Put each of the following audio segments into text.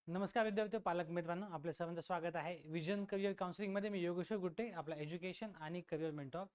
नमस्कार विद्यार्थी पालक मित्रांनो, आपल्या सर्वांचं स्वागत आहे विजन करिअर काउन्सिलिंग मध्ये. मी योगेश्वर गुट्टे, आपला एज्युकेशन आणि करिअर मेंटॉर.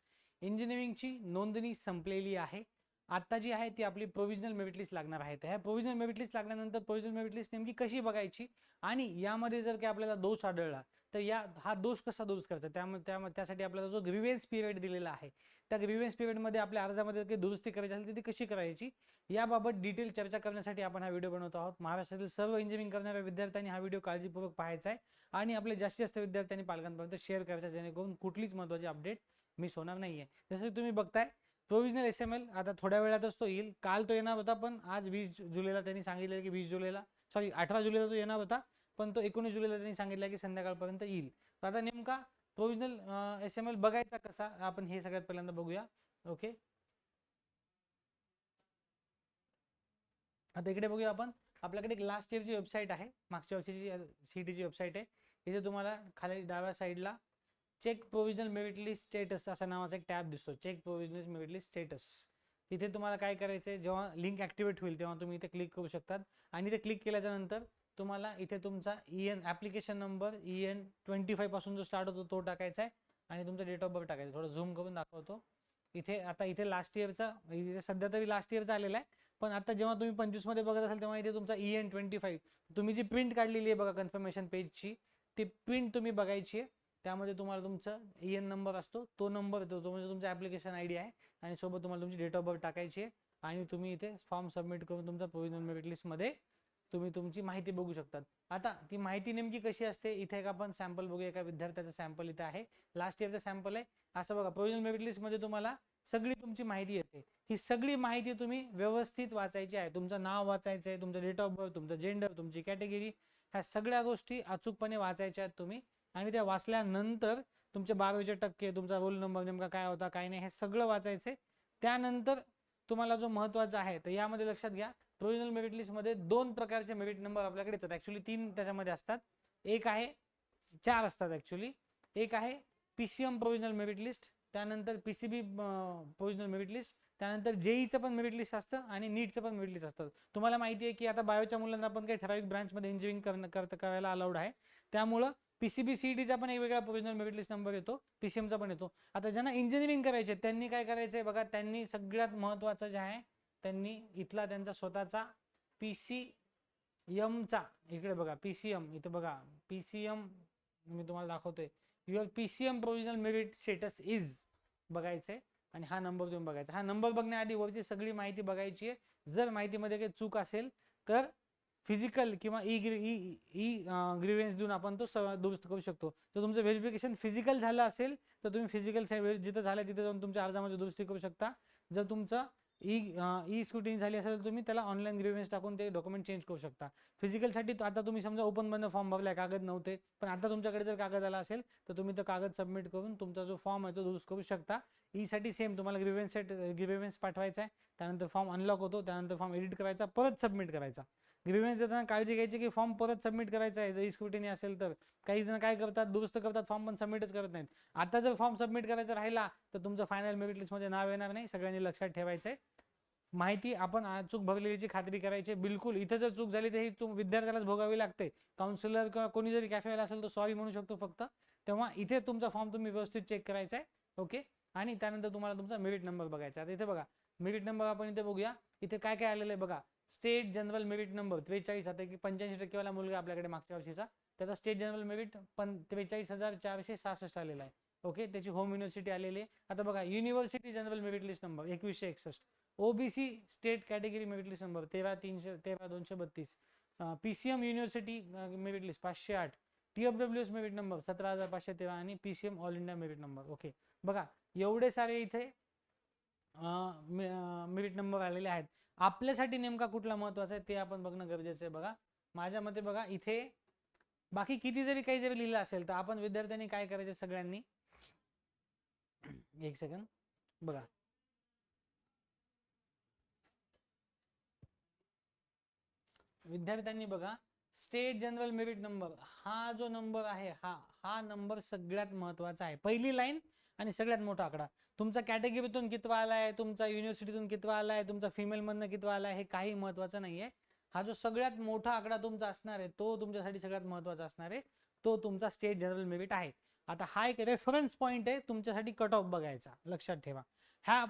इंजिनिअरिंगची नोंदणी संपलेली आहे. आता जी आहे ती आपली प्रोव्हिजनल मेरिट लिस्ट लागणार आहे. ह्या प्रोव्हिजनल मेरिट लिस्ट लागल्यानंतर प्रोव्हिजनल मेरिट लिस्ट नेमकी कशी बघायची आणि यामध्ये जर काही आपल्याला दोष आढळला तर हा दोष कसा दूर करायचा, त्यासाठी आपल्याला जो ग्रीव्हन्स पिरियड दिलेला आहे त्या ग्रीव्हन्स पिरियडमध्ये आपल्या अर्जामध्ये काही दुरुस्ती करायची असेल तर ती कशी करायची याबाबत डिटेल चर्चा करण्यासाठी आपण हा व्हिडिओ बनवत आहोत. महाराष्ट्रातील सर्व इंजिनिअरिंग करणाऱ्या विद्यार्थ्यांनी हा व्हिडिओ काळजीपूर्वक पाहायचा आहे आणि आपले जास्तीत जास्त विद्यार्थ्यांनी पालकांपर्यंत शेअर करायचा, जेणेकरून कुठलीच महत्त्वाची अपडेट मिस होणार नाहीये. जसं तुम्ही बघताय प्रोव्हिजनल SML आता थोड्या वेळातच तो येईल. काल तो येणार होता, पण आज 20 जुलैला त्यांनी सांगितलं की 18 जुलैला तो येणार होता, पण तो 19 जुलैला त्यांनी सांगितलं की संध्याकाळपर्यंत येईल. तर आता नेमका प्रोव्हिजनल SML बघायचा कसा, आपण हे सगळ्यात पहिल्यांदा बघूया. ओके, आता इकडे बघूया आपण. आपल्याकडे एक लास्ट इयरची वेबसाईट आहे, मागच्या वर्षीची CETची वेबसाईट आहे. इथे तुम्हाला खाली डाव्या साईडला check provisional merit list status असा नावाचा एक टॅब दिसतो, check provisional merit list status. तिथे तुम्हाला काय करायचंय, जेव्हा लिंक ऍक्टिव्हेट होईल तेव्हा तुम्ही इथे क्लिक करू शकतात आणि इथे क्लिक केल्याच्या नंतर तुम्हाला इथे तुमचा ऍप्लिकेशन नंबर EN25 पासून जो स्टार्ट होतो तो टाकायचा आहे आणि तुमचा डेट ऑफ बर्थ टाकायचा. थोडं झूम करून दाखवतो. इथे लास्ट इयरचा, इथे सध्या तरी लास्ट इयरचा आलेला आहे, पण आता जेव्हा तुम्ही 25 मध्ये बघत असाल तेव्हा इथे तुमचा EN25 तुम्ही जी प्रिंट काढलेली आहे बघा कन्फर्मेशन पेजची, ती प्रिंट तुम्ही बघायची आहे. त्यामध्ये तुम्हाला तुमचा EN नंबर असतो, तो नंबर येतो, तो म्हणजे तुमचा ऍप्लिकेशन ID आहे आणि सोबत तुम्हाला तुमची डेट ऑफ बर्थ टाकायची आहे आणि तुम्ही इथे फॉर्म सबमिट करून तुमचा प्रोव्हिजनल मेरिट लिस्ट मध्ये तुम्ही तुमची माहिती बघू शकतात. आता ती माहिती नेमकी कशी असते, इथे एक आपण सॅम्पल बघूया. एका विद्यार्थ्याचा सॅम्पल इथे आहे, लास्ट इयरचा सॅम्पल आहे. असं बघा, प्रोव्हिजनल मेरिट लिस्ट मध्ये तुम्हाला सगळी तुमची माहिती येते. ही सगळी माहिती तुम्ही व्यवस्थित वाचायची आहे. तुमचं नाव वाचायचं आहे, तुमचं डेट ऑफ बर्थ, तुमचं जेंडर, तुमची कॅटेगरी, ह्या सगळ्या गोष्टी अचूकपणे वाचायच्या आहेत तुम्ही. आणि त्या वाचल्यानंतर तुमचे 12वीचे टक्के, तुमचा रोल नंबर नेमका काय होता काय नाही, हे सगळं वाचायचंय. त्यानंतर तुम्हाला जो महत्वाचा आहे तर यामध्ये लक्षात घ्या, प्रोव्हिजनल मेरिट लिस्ट मध्ये 2 प्रकारचे मेरिट नंबर आपल्याकडे येतात. ऍक्च्युली 3 त्याच्यामध्ये असतात. एक आहे 4 असतात ऍक्च्युली. एक आहे PCM प्रोव्हिजनल मेरिट लिस्ट, त्यानंतर PCB प्रोव्हिजनल मेरिट लिस्ट, त्यानंतर JEEचं पण मेरिट लिस्ट असतं आणि नीटचं पण मेरिट लिस्ट असतं. तुम्हाला माहिती आहे की आता बायोच्या मुलांना पण काही ठराविक ब्रांचमध्ये इंजिनिअरिंग करायला अलाउड आहे. त्यामुळं PCB CETचा पण एक वेगळा प्रोव्हिजनल मेरिट लिस्ट नंबर येतो, PCMचा पण येतो. आता ज्यांना इंजिनिअरिंग करायचे त्यांनी काय करायचंय बघा, त्यांनी सगळ्यात महत्वाचं जे आहे, त्यांनी इथला त्यांचा स्वतःचा PCMचा, इकडे बघा PCM, इथे बघा PCM, मी तुम्हाला दाखवतोय, your PCM provisional merit status is बघायचंय आणि हा नंबर तुम्ही बघायचा. हा नंबर बघण्याआधी वरची सगळी माहिती बघायची आहे. जर माहितीमध्ये काही चूक असेल तर फिजिकल किंवा ई ग्रीव्हन्स देऊन आपण तो दुरुस्त करू शकतो. जर तुमचं व्हेरिफिकेशन फिजिकल झालं असेल तर तुम्ही फिजिकल साईड जिथं झालं तिथे जाऊन तुमच्या अर्जामध्ये दुरुस्ती करू शकता. जर तुमचं ई स्क्रुटिनी झाली असेल तर तुम्ही त्याला ऑनलाईन ग्रीव्हन्स टाकून ते डॉक्युमेंट चेंज करू शकता. फिजिकलसाठी आता तुम्ही समजा ओपन मधनं फॉर्म भरलाय, कागद नव्हते, पण आता तुमच्याकडे जर कागद आला असेल तर तुम्ही तो कागद सबमिट करून तुमचा जो फॉर्म आहे तो दुरुस्त करू शकता. साठी सेम तुम्हाला ग्रीव्हन्स पाठवायचा आहे, त्यानंतर फॉर्म अनलॉक होतो, त्यानंतर फॉर्म एडिट करायचा, परत सबमिट करायचा. ग्रीव्हन्स देताना काळजी घ्यायची की फॉर्म परत सबमिट करायचा आहे. जर ई स्क्रुटिनी असेल तर काही जण काय करतात, दुरुस्त करतात फॉर्म पण सबमिटच करत नाहीत. आता जर फॉर्म सबमिट करायचा राहिला तर तुमचं फायनल मेरिट लिस्ट मध्ये नाव येणार नाही. सगळ्यांनी लक्षात ठेवायचंय. माहिती आपण चूक भरलेलीची खात्री करायची. बिलकुल इथे जर चूक झाली तर ही चूक विद्यार्थ्यालाच भोगावी लागते. काउन्सिलर किंवा कोणी जरी कॅफेला असेल तर सॉरी म्हणू शकतो फक्त. तेव्हा इथे तुमचा फॉर्म तुम्ही व्यवस्थित चेक करायचा आहे. ओके, आणि त्यानंतर तुम्हाला तुमचा मेरिट नंबर बघायचा. आता इथे बघा मेरिट नंबर, आपण इथे बघूया इथे काय काय आलेलं आहे बघा. स्टेट जनरल मेरिट नंबर 43, आता की 85% वाला मुलगा आपल्याकडे मागच्या वर्षीचा, त्याचा स्टेट जनरल मेरिट 43,466 आलेला आहे. ओके, त्याची होम युनिव्हर्सिटी आलेली आहे. आता बघा university general merit list number 2161, OBC state category merit list number 13,232, PCM university merit list 508, TFWS merit number 17,513 आणि PCM all India merit number. Okay, बघा एवढे सारे इथे मेरिट नंबर आलेले आहेत. आपल्यासाठी नेमका कुठला महत्वाचा आहे ते आपण बघणं गरजेचं आहे. बघा माझ्या मते बघा इथे बाकी किती जरी काही जरी लिहिलं असेल तर आपण विद्यार्थ्यांनी काय करायचं, सगळ्यांनी एक सेकंड बघा, विद्यार्थ्यांनी बघा स्टेट जनरल मेरिट नंबर हा जो नंबर आहे, हा नंबर सगळ्यात महत्वाचा आहे. पहिली लाईन आणि सगळ्यात मोठा आकडा. तुमचा कॅटेगरीतून कितवा आलाय, तुमचा युनिव्हर्सिटीतून कितवा आलाय, तुमचा फिमेल मधनं कितवा आलाय, हे काही महत्वाचं नाहीये. हा जो सगळ्यात मोठा आकडा तुमचा असणार आहे तो तुमच्यासाठी सगळ्यात महत्त्वाचा असणार आहे, तो तुमचा स्टेट जनरल मेरिट आहे. आता हा एक रेफरन्स पॉईंट आहे तुमच्यासाठी कट ऑफ बघायचा, लक्षात ठेवा. ह्या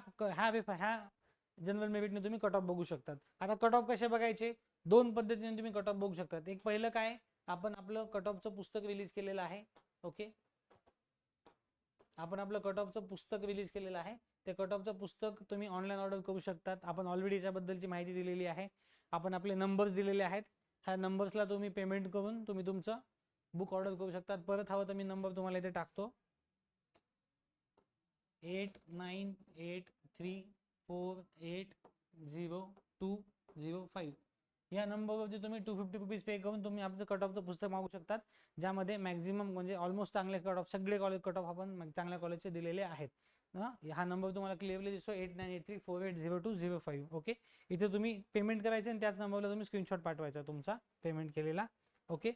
जनरल मेरिटने तुम्ही कट ऑफ बघू शकतात. आता कट ऑफ कसे बघायचे, दोन पद्धतीने तुम्ही कट ऑफ बघू शकतात. एक पहिलं काय, आपण आपलं कट ऑफचं पुस्तक रिलीज केलेलं आहे. ओके, आपण आपलं कट ऑफचं पुस्तक रिलीज केलेलं आहे. ते कट ऑफचं पुस्तक तुम्ही ऑनलाईन ऑर्डर करू शकतात. आपण ऑलरेडी याच्याबद्दलची माहिती दिलेली आहे. आपण आपले नंबर्स दिलेले आहेत. ह्या नंबर्सला तुम्ही पेमेंट करून तुम्ही तुमचं बुक ऑर्डर करू शकतात. परत हवं तर मी नंबर तुम्हाला इथे टाकतो, 8983480205. या नंबरवरती तुम्ही 250 रुपीज पे करून तुम्ही आपलं कट ऑफचं पुस्तक मागू शकतात, ज्यामध्ये मॅक्झिमम म्हणजे ऑलमोस्ट चांगले कट ऑफ, सगळे कॉलेज कट ऑफ आपण चांगल्या कॉलेजचे दिलेले आहेत. हा नंबर तुम्हाला क्लिअरली दिसतो, 8983480205. ओके, इथे तुम्ही पेमेंट करायचं आणि त्याच नंबरला तुम्ही स्क्रीनशॉट पाठवायचा तुमचा पेमेंट केलेला. ओके,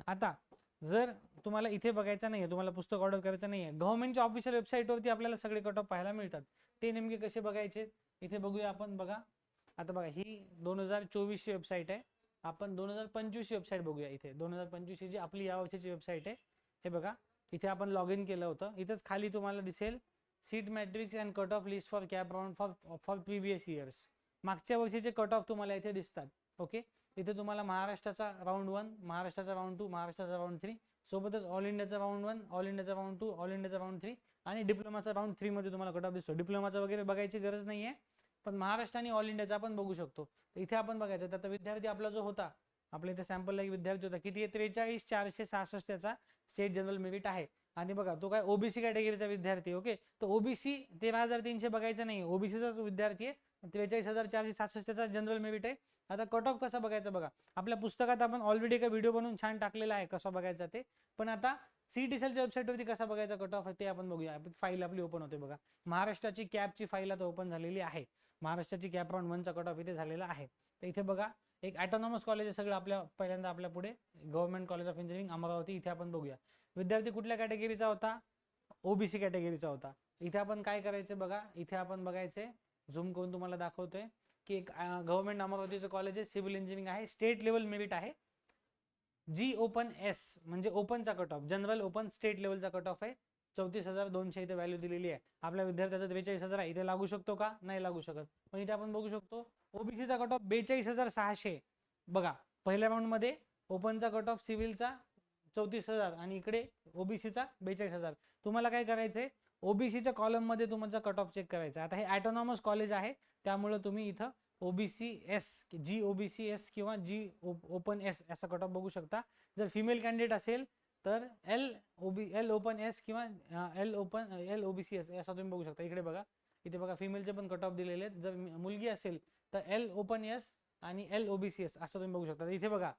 आता जर तुम्हाला इथे बघायचं नाहीये, तुम्हाला पुस्तक ऑर्डर करायचं नाहीये, गव्हर्नमेंटच्या ऑफिशियल वेबसाईटवरती आपल्याला सगळे कट ऑफ पाहायला मिळतात. ते नेमके कसे बघायचे इथे बघूया आपण. बघा आता बघा, ही 2024 ची वेबसाईट आहे. आपण 2025 ची वेबसाईट बघूया. इथे 2025 जी आपली या वर्षीची वेबसाईट आहे. हे बघा, इथे आपण लॉग इन केलं होतं. इथेच खाली तुम्हाला दिसेल seat matrix and cut off list for cap round for previous years. मागच्या वर्षीचे कट ऑफ तुम्हाला इथे दिसतात. ओके, इथे तुम्हाला महाराष्ट्राचा राऊंड 1, महाराष्ट्राचा राऊंड 2, महाराष्ट्राचा राऊंड 3, सोबतच ऑल इंडियाचा राऊंड 1, ऑल इंडियाचा राऊंड 2, ऑल इंडियाचा राऊंड 3 आणि डिप्लोमाचा राऊंड 3 मध्ये तुम्हाला कट ऑफ दिसतो. डिप्लोमाचा वगैरे बघायची गरज नाहीये, पण महाराष्ट्र आणि ऑल इंडियाचा आपण बघू शकतो. इथे आपण बघायचं, तर विद्यार्थी आपला जो होता, आपल्या इथे सॅम्पलला एक विद्यार्थी होता, किती आहे, 43,466 त्याचा स्टेट जनरल मेरिट आहे. आणि बघा, तो काय ओबीसी कॅटेगरीचा विद्यार्थी. ओके, तो ओबीसी 13,300 बघायचं नाही, ओबीसीचाच विद्यार्थी आहे. 43,466 त्याचा जनरल मेरिट आहे. आता कट ऑफ कसा बघायचा बघा, आपल्या पुस्तकात आपण ऑलरेडी एक व्हिडिओ बनवून छान टाकलेला आहे कसा बघायचा ते. पण आता सीईटीसीएलच्या वेबसाईटवरती कसा बघायचा कट ऑफ ते आपण बघूया. फाईल आपली ओपन होते बघा, महाराष्ट्राची कॅपची फाईल आता ओपन झालेली आहे. महाराष्ट्राची कॅप राऊंड 1चा कट ऑफ इथे झालेला आहे. तर इथे बघा, एक ऑटोनॉमस कॉलेज आहे सगळं आपल्या पहिल्यांदा आपल्या पुढे, government college of engineering Amravati. इथे आपण बघूया विद्यार्थी कुठल्या कॅटेगरीचा होता, ओबीसी कॅटेगरीचा होता. इथे आपण काय करायचं बघा, इथे आपण बघायचे, झूम करून तुम्हाला दाखवतोय की एक गव्हर्नमेंट अमरावतीचं कॉलेज आहे, सिव्हिल इंजिनिअरिंग आहे, स्टेट लेवल मेरिट आहे. जी ओपन एस म्हणजे ओपनचा cut off, general open state लेवलचा कट ऑफ आहे 34,200 इथे व्हॅल्यू दिलेली आहे. आपल्या विद्यार्थ्याचा 43,000 इथे लागू शकतो का, नाही लागू शकत. पण इथे आपण बघू शकतो ओबीसीचा कट ऑफ 42,600. बघा, पहिल्या राऊंड मध्ये ओपनचा कट ऑफ सिव्हिलचा 34,000 आणि इकडे ओबीसीचा 42,000. तुम्हाला काय करायचंय, ओबीसीच्या कॉलम मध्ये तुमचा कट ऑफ चेक करायचा. आता हे ऑटोनॉमस कॉलेज आहे, त्यामुळे तुम्ही इथं ओबीसी एस, जी ओबीसी एस किंवा जी ओपन एस असा कट ऑफ बघू शकता. जर फिमेल कॅन्डिडेट असेल तर एल ओपन एस किंवा एल ओबीसी एस असा तुम्ही बघू शकता. इकडे बघा, इथे बघा फिमेलचे पण कट ऑफ दिलेले आहेत. जर मुलगी असेल तर एल ओपन एस आणि एल ओबीसी एस असं तुम्ही बघू शकता. इथे बघा,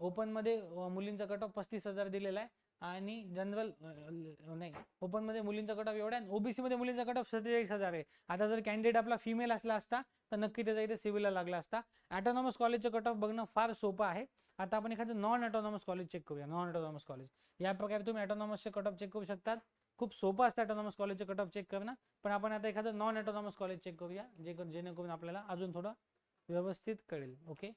ओपन मध्ये मुलींचा कट ऑफ 35,000 दिलेला आहे आणि जनरल नाही, ओपन मध्ये मुलींचा कट ऑफ एवढा आहे, ओबीसी मध्ये मुलींचा कट ऑफ 47,000 आहे. आता जर कॅन्डिडेट आपला फिमेल असला असता तर नक्की त्याचा इथे सिव्हिलला लागला असता. ऑटोनॉमस कॉलेजचं कट ऑफ बघणं फार सोपं आहे. आता आपण एखादं नॉन ऑटोनॉमस कॉलेज चेक करूया. नॉन ऑटोनॉमस कॉलेज या प्रकारे तुम्ही ऑटोनॉमसचे कट ऑफ चेक करू शकतात. खूप सोपं असतं ऑटोनॉमस कॉलेजचे कट ऑफ चेक करणं. पण आपण आता एखादं नॉन ऑटोनॉमस कॉलेज चेक करूया, जेणेकरून आपल्याला अजून थोडं व्यवस्थित कळेल. ओके,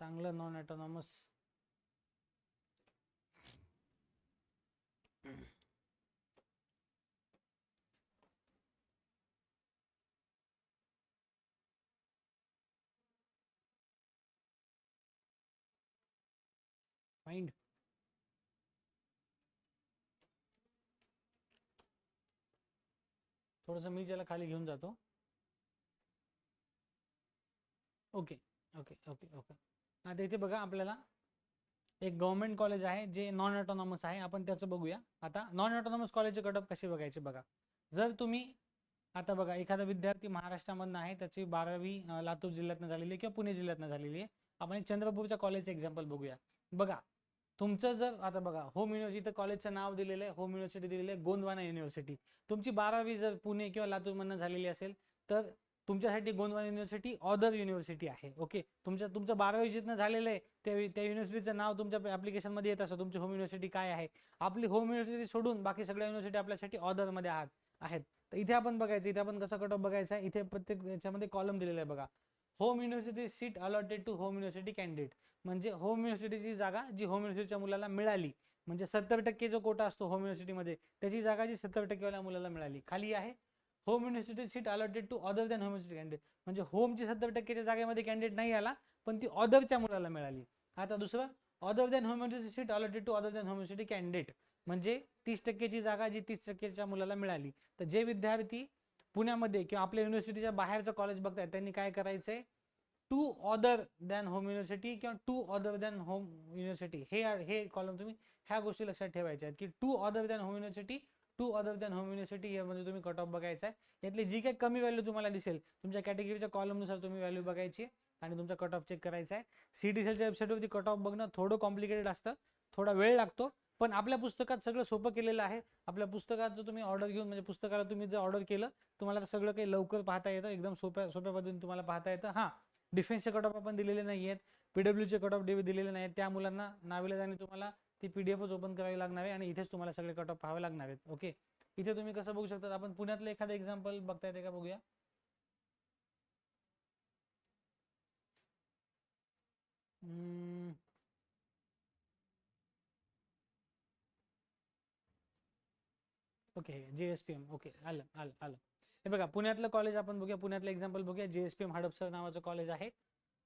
चांगलं नॉन ऑटोनॉमस माइंड थोडंसं मी त्याला खाली घेऊन जातो. Okay okay okay okay. आता इथे बघा, आपल्याला एक गव्हर्नमेंट कॉलेज आहे जे नॉन ऑटोनॉमस आहे, आपण त्याचं बघूया. आता नॉन ऑटोनॉमस कॉलेजचे कट ऑफ कसे बघायचे बघा. जर तुम्ही आता बघा, एखादा विद्यार्थी महाराष्ट्रामधून आहे, त्याची 12वी लातूर जिल्ह्यातनं झालेली आहे किंवा पुणे जिल्ह्यातनं झालेली आहे. आपण एक चंद्रपूरच्या कॉलेजचं एक्झाम्पल बघूया. बघा, तुमचं जर आता बघा, होम युनिव्हर्सिटी कॉलेजचं नाव दिलेलं आहे, होम युनिव्हर्सिटी दिलेली आहे गोंदवाना युनिव्हर्सिटी. तुमची 12वी जर पुणे किंवा लातूरमधनं झालेली असेल तर तुमच्यासाठी गोंदवाना युनिव्हर्सिटी ऑदर युनिव्हर्सिटी आहे. ओके, तुमचं 12वी जिथनं झालेलं आहे त्या युनिव्हर्सिटीचं नाव तुमच्या ऍप्लिकेशनमध्ये येत असतं. तुमची होम युनिव्हर्सिटी काय आहे, आपली होम युनिव्हर्सिटी सोडून बाकी सगळ्या युनिव्हर्सिटी आपल्यासाठी ऑदरमध्ये आहेत. तर इथे आपण बघायचं, इथे आपण कसा कट ऑफ बघायचा आहे, इथे प्रत्येक याच्यामध्ये कॉलम दिलेला आहे बघा. Home university seat allotted to home university candidate, म्हणजे होम युनिव्हर्सिटीची जागा जी होम युनिव्हर्सिटीच्या मुलाला मिळाली, म्हणजे 70% जो कोटा असतो होम युनिव्हर्सिटीमध्ये त्याची जागा जी 70% वाल्या मुलाला मिळाली. खाली आहे home university seat allotted to other than home university candidate, म्हणजे होमची 70%च्या जागेमध्ये कॅन्डिडेट नाही आला पण ती अदरच्या मुलाला मिळाली. आता दुसरं other than home university seat allotted to other than home university candidate, म्हणजे 30%ची जागा जी 30%च्या मुलाला मिळाली. तर जे विद्यार्थी पुण्यामध्ये किंवा आपल्या युनिव्हर्सिटीच्या बाहेरचं कॉलेज बघतायत त्यांनी काय करायचंय, to other than home university किंवा to other than home university, हे कॉलम तुम्ही ह्या गोष्टी लक्षात ठेवायच्या आहेत की to other than home university, to other than home university यामध्ये तुम्ही कट ऑफ बघायचा आहे. यातली जी काही कमी व्हॅल्यू तुम्हाला दिसेल तुमच्या कॅटेगरीच्या कॉलमनुसार तुम्ही व्हॅल्यू बघायची आणि तुमचा कट ऑफ चेक करायचा आहे. CETCELच्या वेबसाईटवरती कट ऑफ बघणं थोडं कॉम्प्लिकेटेड असतं, थोडा वेळ लागतो, पण आपल्या पुस्तकात सगळं सोपं केलेलं आहे. आपल्या पुस्तकात जर तुम्ही ऑर्डर घेऊन म्हणजे पुस्तकाला तुम्ही जर ऑर्डर केलं तुम्हाला तर सगळं काही लवकर पाहता येतं, एकदम सोप्या पद्धतीने तुम्हाला पाहता येतं. हां, डिफेन्सचे कट ऑफ आपण दिलेले नाही आहेत, PWचे कट ऑफ दिलेले नाहीत, त्या मुलांना नाविलाजाने तुम्हाला ती PDF ओपन करावी लागणार आहे आणि इथेच तुम्हाला सगळे कट ऑफ पाहावे लागणार आहेत. ओके, इथे तुम्ही कसं बघू शकता, आपण पुण्यातलं एखादं एक्झाम्पल बघता येते का बघूया. Okay, JSPM. ओके, आलं आलं आलं. हे बघा पुण्यातलं कॉलेज आपण बघूया, पुण्यातलं एक्झाम्पल बघूया. JSPM हडपसर नावाचं कॉलेज आहे.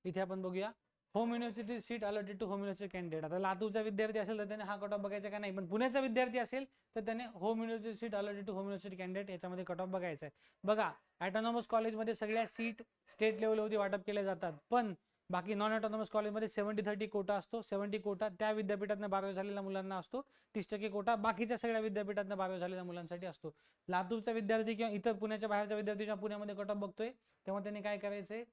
इथे आपण बघूया home university seat allotted to home university candidate. आता लातूरचा विद्यार्थी असेल तर त्याने हा कट ऑफ बघायचा का नाही, पण पुण्याचा विद्यार्थी असेल तर त्याने home university seat allotted to home university candidate याच्यामध्ये कट ऑफ बघायचा आहे. बघा ऑटोनॉमस कॉलेजमध्ये सगळ्या सीट स्टेट लेवलवरती वाटप केल्या जातात, पण बाकी नॉन ऑटोनॉमस कॉलेजमध्ये 70-30 कोटा असतो. 70 कोटा त्या विद्यापीठातनं 12वी झालेल्या मुलांना असतो, 30% कोटा बाकीच्या सगळ्या विद्यापीठातनं 12वी झालेल्या मुलांसाठी असतो. लातूरचा विद्यार्थी किंवा इतर पुण्याच्या बाहेरचा विद्यार्थी जेव्हा पुण्यामध्ये कट ऑफ बघतोय तेव्हा त्यांनी काय करायचंय,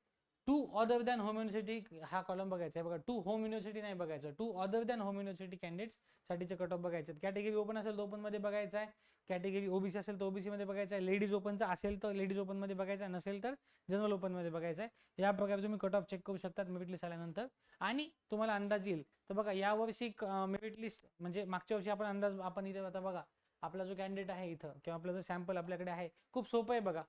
to other than home university हा कॉलम बघायचा आहे. बघा, टू होम युनिव्हर्सिटी नाही बघायचं, to other than home university candidates साठीचे कट ऑफ बघायचे. कॅटेगरी ओपन असेल तर ओपन मध्ये बघायचा आहे, कॅटेगरी OBC असेल तर OBC मध्ये बघायचा आहे, लेडीज ओपनचा असेल तर लेडीज ओपन मध्ये बघायचा, नसेल तर जनरल ओपन मध्ये बघायचा आहे. या प्रकारे तुम्ही कट ऑफ चेक करू शकतात मेरिट लिस्ट आल्यानंतर आणि तुम्हाला अंदाज येईल. तर बघा यावर्षी मेरिट लिस्ट म्हणजे मागच्या वर्षी आपण अंदाज आपण इथे आता बघा आपला जो कॅन्डिडेट आहे इथं किंवा आपला जो सॅम्पल आपल्याकडे आहे खूप सोपं आहे. बघा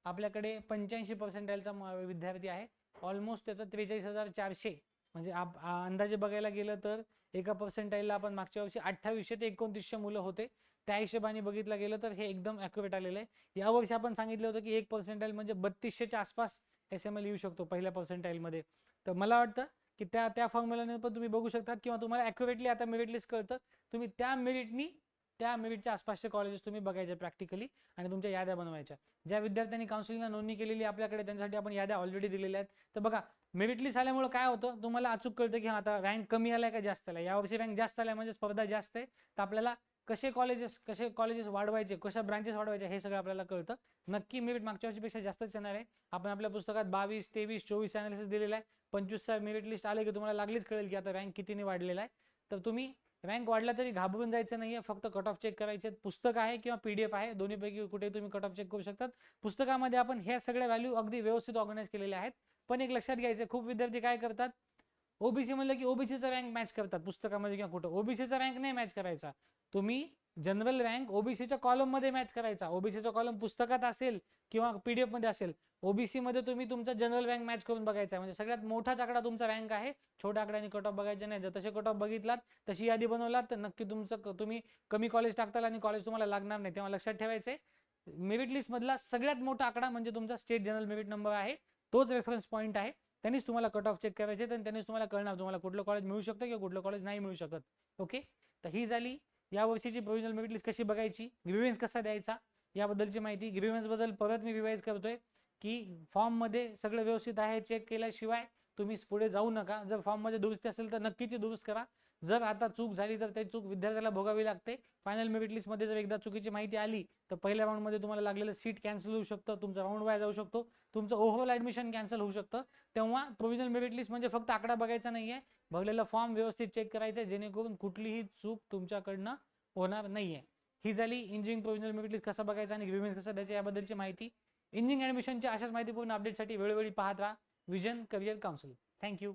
आपल्याकडे 85% विद्यार्थी आहे, ऑलमोस्ट त्याचं 43,400, म्हणजे अंदाजे बघायला गेलं तर एका पर्सेंटाईलला आपण मागच्या वर्षी 2800 ते 2900 मुलं होते, त्या हिशोबाने बघितलं गेलं तर हे एकदम ॲक्युरेट आलेलं आहे. यावर्षी आपण सांगितलं होतं की 1% म्हणजे 3200च्या आसपास SML येऊ शकतो पहिल्या पर्सेंटाईलमध्ये. तर मला वाटतं की त्या फॉर्म्युलाने पण तुम्ही बघू शकतात किंवा तुम्हाला ॲक्युरेटली आता मेरिट लिस्ट कळतं, तुम्ही त्या मेरिटच्या आसपासचे कॉलेजेस तुम्ही बघायचे प्रॅक्टिकली आणि तुमच्या याद्या बनवायच्या. ज्या विद्यार्थ्यांनी काउन्सिलिंगला नोंदणी केलेली आपल्याकडे त्यांच्यासाठी आपण याद्या ऑलरेडी दिलेल्या आहेत. तर बघा मेरिट लिस्ट आल्यामुळे काय होतं, तुम्हाला अचूक कळतं की आता रँक कमी आलाय का जास्त आलाय. यावर्षी रँक जास्त आलाय म्हणजे स्पर्धा जास्त आहे, तर आपल्याला कसे कॉलेजेस वाढवायचे, कशा ब्रांचेस वाढवायचे हे सगळं आपल्याला कळतं. नक्की मेरिट मागच्या वर्षीपेक्षा जास्तच येणार आहे. आपण आपल्या पुस्तकात 22, 23, 24 अनालिसिस दिलेला आहे. 25चा मेरिट लिस्ट आले की तुम्हाला लागलीच कळेल की आता रँक कितीने वाढलेला आहे. तर तुम्ही रँक वाढला तरी घाबरून जायचं नाहीये, फक्त कट ऑफ चेक करायचे. पुस्तक आहे किंवा PDF आहे, दोन्हीपैकी कुठेही तुम्ही कट ऑफ चेक करू शकतात. पुस्तकामध्ये आपण ह्या सगळ्या व्हॅल्यू अगदी व्यवस्थित ऑर्गनाइज केलेल्या आहेत. पण एक लक्षात घ्यायचं, खूप विद्यार्थी काय करतात, OBC म्हणलं की OBCचा रँक मॅच करतात पुस्तकामध्ये किंवा कुठं. OBCचा रँक नाही मॅच करायचा, तुम्ही जनरल रँक OBCच्या कॉलम मध्ये मॅच करायचा. OBCचा कॉलम पुस्तकात असेल किंवा PDF मध्ये असेल, OBC मध्ये तुम्ही तुमचा जनरल रँक मॅच करून बघायचा, म्हणजे सगळ्यात मोठाच आकडा तुमचा रँक आहे. छोट्या आकड्याने कट ऑफ बघायचे नाही. जर तसे कट ऑफ बघितलात, तशी यादी बनवलात तर नक्की तुम्ही कमी कॉलेज टाकताल आणि कॉलेज तुम्हाला लागणार नाही. तेव्हा लक्षात ठेवायचंय मेरिट लिस्ट मधला सगळ्यात मोठा आकडा म्हणजे तुमचा स्टेट जनरल मेरिट नंबर आहे, तोच रेफरन्स पॉईंट आहे. त्यांनीच तुम्हाला कट ऑफ चेक करायचे आणि त्यांनीच तुम्हाला कळणार तुम्हाला कुठलं कॉलेज मिळू शकतं किंवा कुठलं कॉलेज नाही मिळू शकत. ओके, तर ही झाली या वर्षीची प्रोव्हिजनल मेरिट लिस्ट कशी बघायची, ग्रीव्हन्स कसा द्यायचा याबद्दलची माहिती. ग्रीव्हन्स बद्दल परत मी रिवाइज करतोय की फॉर्म मध्ये सगळं व्यवस्थित आहे चेक केल्याशिवाय तुम्ही पुढे जाऊ नका. जर फॉर्म मध्ये दुरुस्ती असेल तर नक्की ती दुरुस्त करा. जर आता चूक झाली तर ती चूक विद्यार्थ्याला भोगावी लागते. फायनल मेरिट लिस्ट मध्ये जर एकदा चुकीची माहिती आली तर पहिल्या राऊंड मध्ये तुम्हाला लागलेलं सीट कॅन्सल होऊ शकतं, तुमचा राऊंड वाया जाऊ शकतो, तुमचं ओव्हरऑल ऍडमिशन कॅन्सल होऊ शकतं. तेव्हा प्रोव्हिजनल मेरिट लिस्ट म्हणजे फक्त आकडा बघायचा नाहीये, भरलेला फॉर्म व्यवस्थित चेक करायचा जेणेकरून कुठलीही चूक तुमच्याकडनं होणार नाहीये. ही झाली इंजिनिअरिंग प्रोव्हिजनल मेरिट लिस्ट कसा बघायचा आणि ग्रीव्हन्स कसा द्यायचा याबद्दलची माहिती. इंजिनिअरिंग ऍडमिशनच्या अशाच माहितीपूर्ण अपडेटसाठी वेळोवेळी पाहत राहा विजन करिअर काउन्सिल. थँक्यू.